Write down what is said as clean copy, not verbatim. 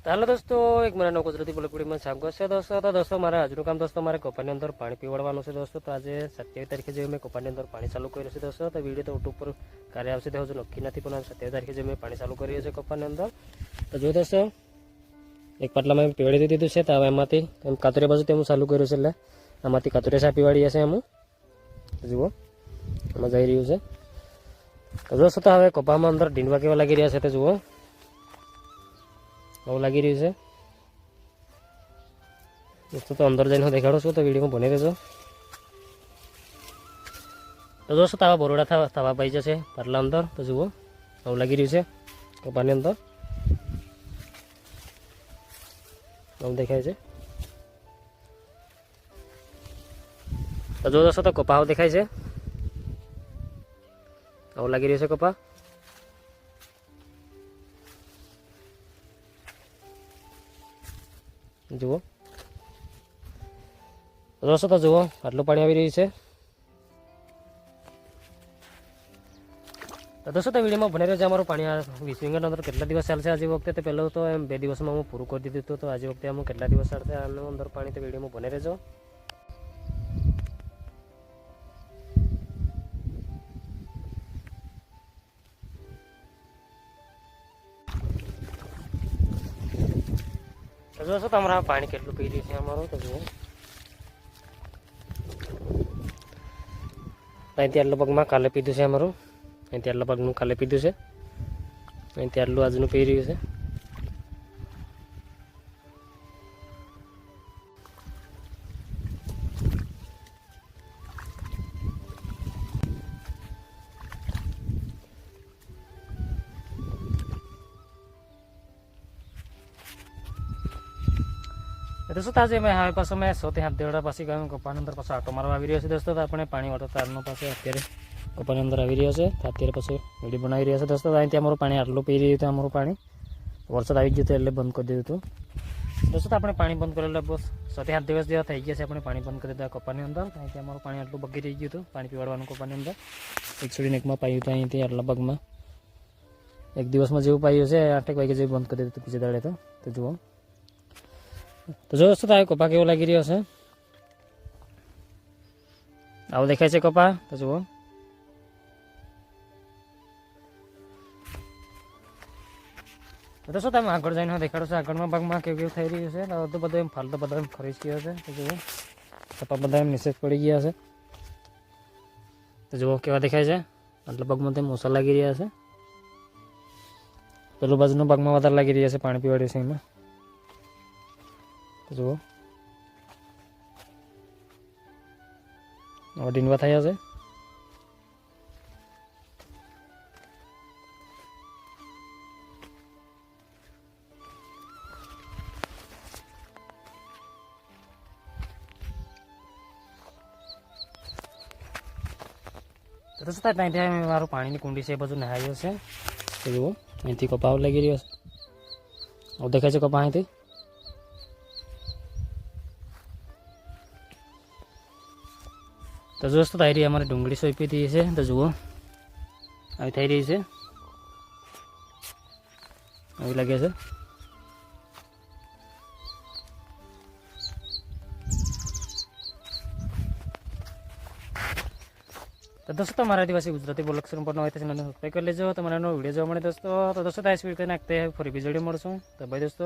Hello दोस्तों, एक मेरा नव गुजराती ब्लॉग वीडियो में स्वागत है दोस्तों। तो दोस्तों मारे આજનું કામ દોસ્તો મારે કપાની અંદર પાણી પીવડાવવાનું છે દોસ્તો। તો આજે 27 તારીખે જે મેં કપાની અંદર પાણી ચાલુ કર્યું છે દોસ્તો। તો વિડીયો તો યુટ્યુબ પર કાર્ય આવશે તે હજુ નક્કી નથી, પણ 27 તારીખે જે મેં પાણી ચાલુ કર્યું છે કપાની અંદર। તો જો દોસ્તો એક પાટલામાં મેં પીવડી દીધું છે। તો હવે એમાંથી એમ કાતરિયા બાજુ હું ચાલુ કર્યું છે, એટલે આમાંથી કાતરિયા સા પીવાડી હશે એમ જુઓ એમાં જઈ રહ્યું છે। તો દોસ્તો તો હવે કપામાં અંદર ઢીંડવા કેવા લાગી રહ્યા છે તે જુઓ, બહુ લાગી રહ્યું છે દોસ્તો। તો અંદર જઈને હું દેખાડું છું, તો વિડીયોમાં બની રહેજો। તો દોસ્તો આવા બરોડા થવા પાઈ જશે પાટલા અંદર। તો જુઓ બહુ લાગી રહ્યું છે કપાની અંદર, બહુ દેખાય છે। તો જો દોસ્તો તો કપા દેખાય છે, બહુ લાગી રહ્યું છે કપા। જુઓ દોસ્તો તો જુઓ આટલું પાણી આવી રહ્યું છે। તો દોસ્તો તો વિડીયોમાં બને રહેજો। અમારું પાણી આ 20 મિનિટ અંદર કેટલા દિવસ ચાલશે આજે વખતે? તો પહેલાં તો એમ 2 દિવસમાં હું પૂરું કરી દીધું હતું। તો આજે વખતે અમુક કેટલા દિવસ ચાલશે આનું અંદર પાણી? તો વિડીયોમાં બને રહેજો। તો જોશો તમારા પાણી કેટલું પી રહ્યું છે અમારું। તો જુઓ અહીંથી આટલું પગમાં કાલે પીધું છે અમારું, અહીંથી આટલા પગનું કાલે પીધું છે, અહીંથી આટલું આજનું પી રહ્યું છે। दोस्तों आज मैं હવે પાછો મેં 100 થી 7 દેવડા પાછી ગયો કપાની અંદર પાછો આટો મારવા આવી રહ્યો છે દોસ્તો। તો આપણે પાણી વાળો તારનો પાસે અત્યારે કપાની અંદર આવી રહ્યો છે, અત્યારે પાછો વિડીયો બનાવી રહ્યા છે દોસ્તો। અહીંથી અમારું પાણી આટલું પી રહ્યું હતું અમારું પાણી, વરસાદ આવી ગયો હતો એટલે બંધ કરી દીધું હતું દોસ્તો। આપણે પાણી બંધ કરેલા બસ 6 થી 7 દિવસ જેવા થઈ ગયા છે, આપણે પાણી બંધ કરી દીધા કપાની અંદર। અહીંથી અમારું પાણી આટલું બગી રહી ગયું હતું પાણી પીવાડવાનું કપાની અંદર। એક છોડીને એકમાં પાયું હતું અહીંથી આટલા પગમાં, એક દિવસમાં જેવું પાયું છે 8 વાગે જેવું બંધ કરી દીધું બીજે દાડે। તો જુઓ તો જો દોસ્તો આ કપા કેવો લાગી રહ્યો છે, આવો દેખાય છે કપા। તો જુઓ દોસ્તો તમે આગળ જઈને દેખાડો છો આગળના ભાગમાં કેવું કેવું થઈ રહ્યું છે। તો બધું એમ ફાલતો બધા એમ ખરી ગયો છે। તો જુઓ કપા બધા એમ નીચે પડી ગયા છે। તો જુઓ કેવા દેખાય છે, આટલા ભાગમાં તેમ ઓછા લાગી રહ્યા છે, પેલું બાજુના ભાગમાં વધારે લાગી રહ્યા છે પાણી પીવાડ્યું છે એમાં। જુઓ હવે ડીંડવા થયા છે। તો દોસ્તો ત્યાંથી મારું પાણીની કુંડી છે એ બધું નહાયું છે। તો જુઓ અહીંથી કપાવ લાગી રહ્યો છે, હવે દેખાય છે કપા અહીંથી। તો દોસ્તો થઈ રહી અમારે ડુંગળી સોંપી હતી છે। તો જુઓ આવી થઈ રહી છે, આવી લાગે છે। તો દોસ્તો તમારા આદિવાસી ગુજરાતી બ્લોગ શરૂ પણ હોય તો ચેનલને સબસ્ક્રાઈબ કરી લેજો, તમારા વિડીયો જોવા મળે દોસ્તો। તો દોસ્તો આ સ્પીડ કરી નાખતે ફરી બીજી વિડીયો મળશું। તો બાય દોસ્તો।